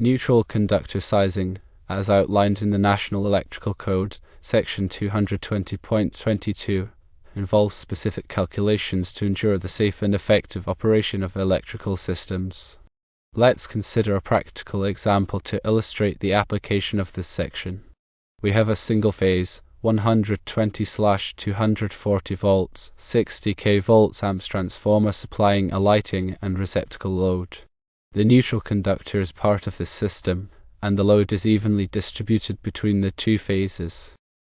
Neutral conductor sizing, as outlined in the National Electrical Code, Section 220.22, involves specific calculations to ensure the safe and effective operation of electrical systems. Let's consider a practical example to illustrate the application of this section. We have a single-phase, 120/240 volts, 60 kV transformer supplying a lighting and receptacle load. The neutral conductor is part of this system, and the load is evenly distributed between the two phases.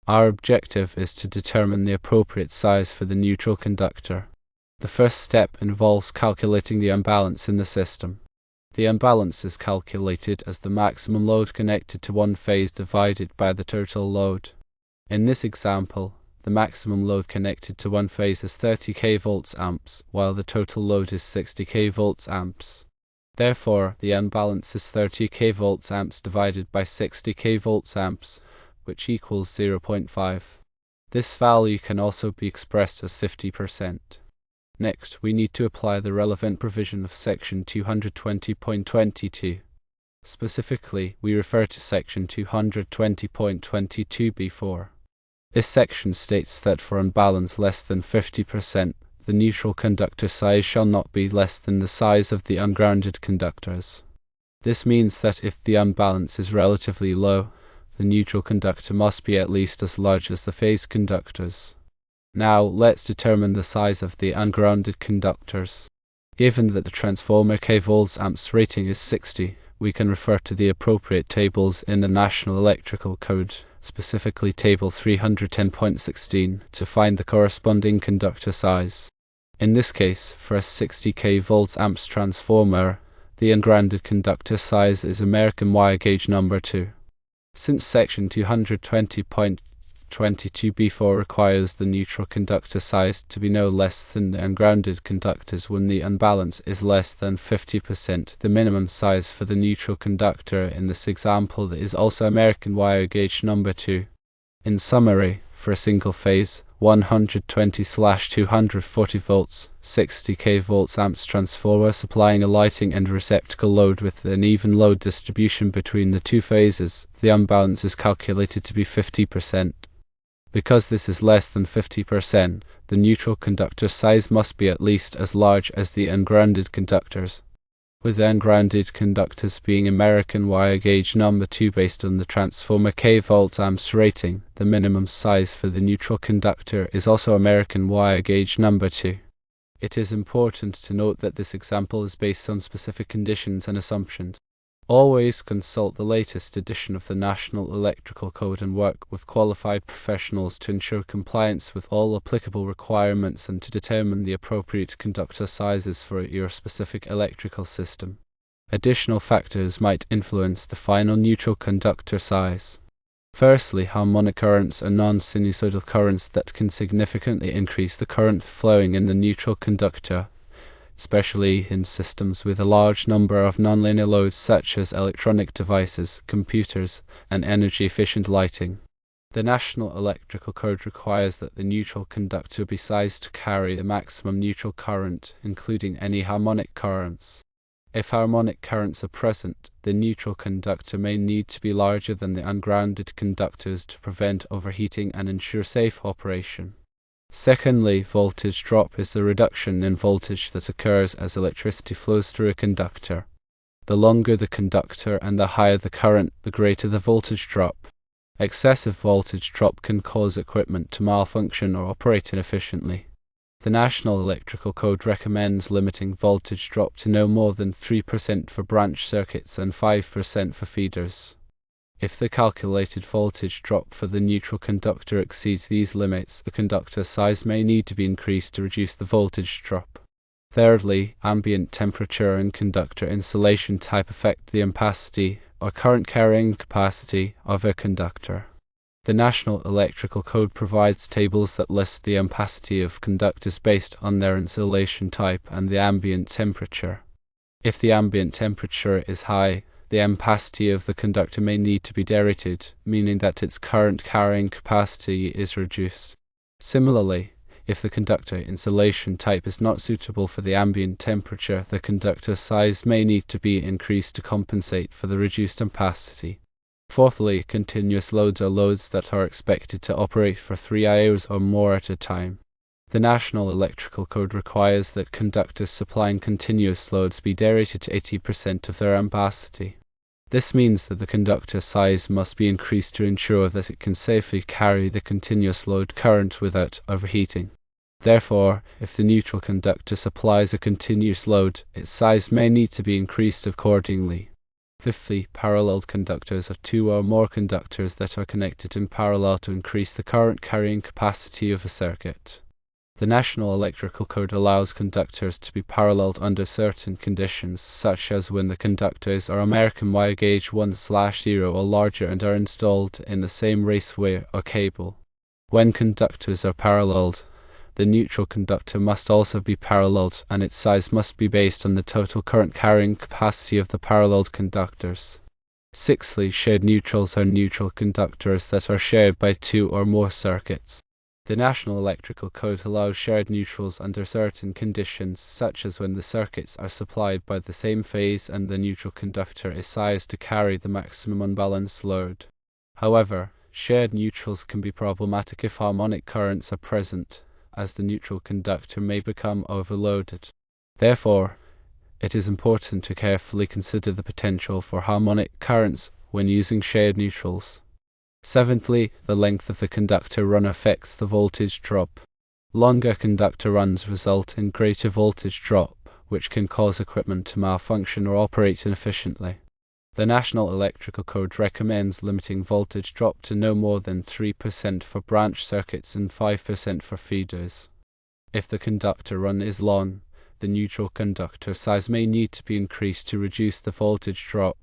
Our objective is to determine the appropriate size for the neutral conductor. The first step involves calculating the unbalance in the system. The unbalance is calculated as the maximum load connected to one phase divided by the total load. In this example, the maximum load connected to one phase is 30 kVA, while the total load is 60 kVA. Therefore, the unbalance is 30 kVA divided by 60 kVA, which equals 0.5. This value can also be expressed as 50%. Next, we need to apply the relevant provision of Section 220.22. Specifically, we refer to Section 220.22b4. This section states that for unbalance less than 50%, the neutral conductor size shall not be less than the size of the ungrounded conductors. This means that if the unbalance is relatively low, the neutral conductor must be at least as large as the phase conductors. Now, let's determine the size of the ungrounded conductors. Given that the transformer kVA rating is 60, we can refer to the appropriate tables in the National Electrical Code, specifically Table 310.16, to find the corresponding conductor size. In this case, for a 60 kVA transformer, the ungrounded conductor size is American wire gauge number 2. Since Section 220.22b4 requires the neutral conductor size to be no less than the ungrounded conductors when the unbalance is less than 50%, the minimum size for the neutral conductor in this example is also American wire gauge number 2. In summary, for a single phase, 120/240 volts, 60 kVA transformer supplying a lighting and receptacle load with an even load distribution between the two phases, the unbalance is calculated to be 50%. Because this is less than 50%, the neutral conductor size must be at least as large as the ungrounded conductors, with the ungrounded conductors being American wire gauge number 2 based on the transformer kVA rating. The minimum size for the neutral conductor is also American wire gauge number 2. It is important to note that this example is based on specific conditions and assumptions. Always consult the latest edition of the National Electrical Code and work with qualified professionals to ensure compliance with all applicable requirements and to determine the appropriate conductor sizes for your specific electrical system. Additional factors might influence the final neutral conductor size. Firstly, harmonic currents are non-sinusoidal currents that can significantly increase the current flowing in the neutral conductor, especially in systems with a large number of nonlinear loads such as electronic devices, computers, and energy-efficient lighting. The National Electrical Code requires that the neutral conductor be sized to carry the maximum neutral current, including any harmonic currents. If harmonic currents are present, the neutral conductor may need to be larger than the ungrounded conductors to prevent overheating and ensure safe operation. Secondly, voltage drop is the reduction in voltage that occurs as electricity flows through a conductor. The longer the conductor and the higher the current, the greater the voltage drop. Excessive voltage drop can cause equipment to malfunction or operate inefficiently. The National Electrical Code recommends limiting voltage drop to no more than 3% for branch circuits and 5% for feeders. If the calculated voltage drop for the neutral conductor exceeds these limits, the conductor size may need to be increased to reduce the voltage drop. Thirdly, ambient temperature and conductor insulation type affect the ampacity or current carrying capacity of a conductor. The National Electrical Code provides tables that list the ampacity of conductors based on their insulation type and the ambient temperature. If the ambient temperature is high, the ampacity of the conductor may need to be derated, meaning that its current carrying capacity is reduced. Similarly, If the conductor insulation type is not suitable for the ambient temperature, the conductor size may need to be increased to compensate for the reduced ampacity. Fourthly, continuous loads are loads that are expected to operate for 3 hours or more at a time. The National Electrical Code requires that conductors supplying continuous loads be derated to 80% of their ampacity. This means that the conductor size must be increased to ensure that it can safely carry the continuous load current without overheating. Therefore, if the neutral conductor supplies a continuous load, its size may need to be increased accordingly. Fifthly, parallel conductors are 2 or more conductors that are connected in parallel to increase the current carrying capacity of a circuit. The National Electrical Code allows conductors to be paralleled under certain conditions, such as when the conductors are American wire gauge 1/0 or larger and are installed in the same raceway or cable. When conductors are paralleled, the neutral conductor must also be paralleled, and its size must be based on the total current carrying capacity of the paralleled conductors. Sixthly, shared neutrals are neutral conductors that are shared by 2 or more circuits. The National Electrical Code allows shared neutrals under certain conditions, such as when the circuits are supplied by the same phase and the neutral conductor is sized to carry the maximum unbalanced load. However, shared neutrals can be problematic if harmonic currents are present, as the neutral conductor may become overloaded. Therefore, it is important to carefully consider the potential for harmonic currents when using shared neutrals. Seventhly, the length of the conductor run affects the voltage drop. Longer conductor runs result in greater voltage drop, which can cause equipment to malfunction or operate inefficiently. The National Electrical Code recommends limiting voltage drop to no more than 3% for branch circuits and 5% for feeders. If the conductor run is long, the neutral conductor size may need to be increased to reduce the voltage drop.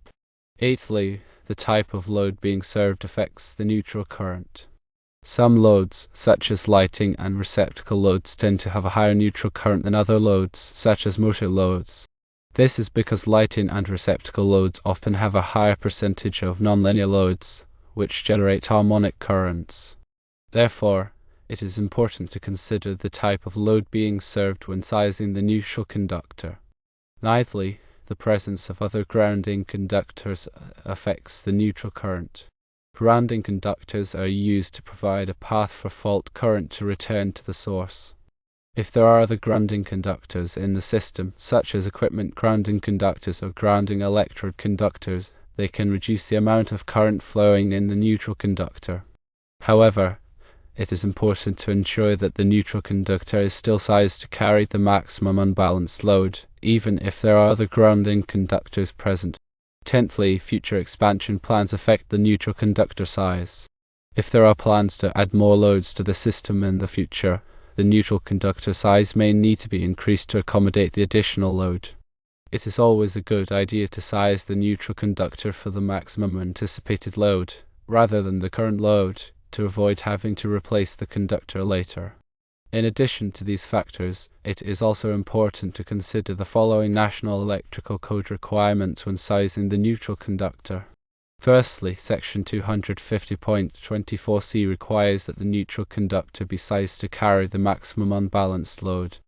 Eighthly, the type of load being served affects the neutral current. Some loads, such as lighting and receptacle loads, tend to have a higher neutral current than other loads, such as motor loads. This is because lighting and receptacle loads often have a higher percentage of nonlinear loads, which generate harmonic currents. Therefore, it is important to consider the type of load being served when sizing the neutral conductor. Ninthly, the presence of other grounding conductors affects the neutral current. Grounding conductors are used to provide a path for fault current to return to the source. If there are other grounding conductors in the system, such as equipment grounding conductors or grounding electrode conductors, they can reduce the amount of current flowing in the neutral conductor. However, it is important to ensure that the neutral conductor is still sized to carry the maximum unbalanced load, even if there are other grounding conductors present. Tenthly, future expansion plans affect the neutral conductor size. If there are plans to add more loads to the system in the future, the neutral conductor size may need to be increased to accommodate the additional load. It is always a good idea to size the neutral conductor for the maximum anticipated load, rather than the current load, to avoid having to replace the conductor later. In addition to these factors, it is also important to consider the following National Electrical Code requirements when sizing the neutral conductor. Firstly, Section 250.24c requires that the neutral conductor be sized to carry the maximum unbalanced load.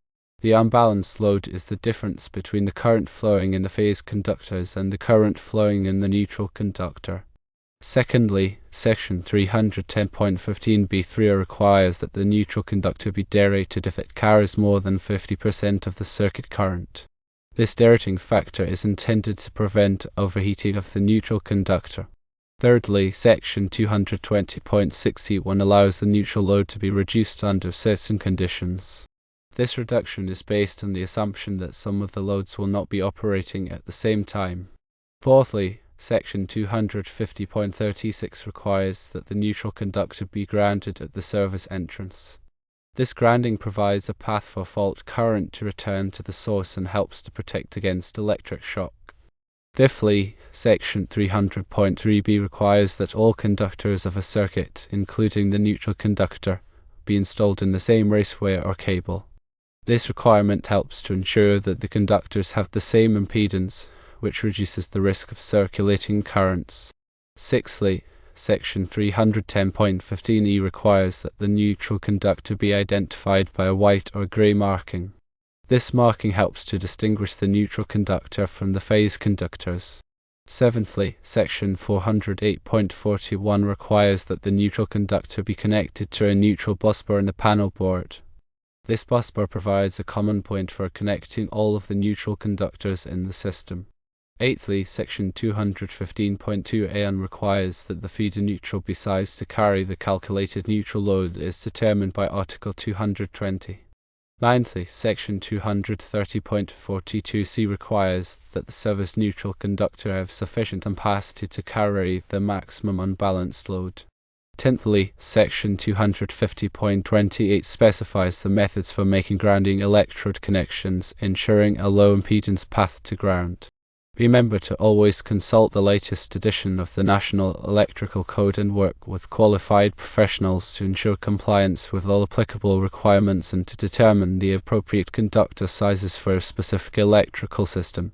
The unbalanced load is the difference between the current flowing in the phase conductors and the current flowing in the neutral conductor. Secondly, Section 310.15b3 requires that the neutral conductor be derated if it carries more than 50% of the circuit current. This derating factor is intended to prevent overheating of the neutral conductor. Thirdly, Section 220.61 allows the neutral load to be reduced under certain conditions. This reduction is based on the assumption that some of the loads will not be operating at the same time. Fourthly, Section 250.36 requires that the neutral conductor be grounded at the service entrance. This grounding provides a path for fault current to return to the source and helps to protect against electric shock. Fifthly, Section 300.3b requires that all conductors of a circuit, including the neutral conductor, be installed in the same raceway or cable. This requirement helps to ensure that the conductors have the same impedance, which reduces the risk of circulating currents. Sixthly, Section 310.15e requires that the neutral conductor be identified by a white or grey marking. This marking helps to distinguish the neutral conductor from the phase conductors. Seventhly, Section 408.41 requires that the neutral conductor be connected to a neutral busbar in the panel board. This busbar provides a common point for connecting all of the neutral conductors in the system. Eighthly, Section 215.2an requires that the feeder neutral be sized to carry the calculated neutral load is determined by Article 220. Ninthly, Section 230.42c requires that the service neutral conductor have sufficient capacity to carry the maximum unbalanced load. Tenthly, Section 250.28 specifies the methods for making grounding electrode connections, ensuring a low impedance path to ground. Remember to always consult the latest edition of the National Electrical Code and work with qualified professionals to ensure compliance with all applicable requirements and to determine the appropriate conductor sizes for a specific electrical system.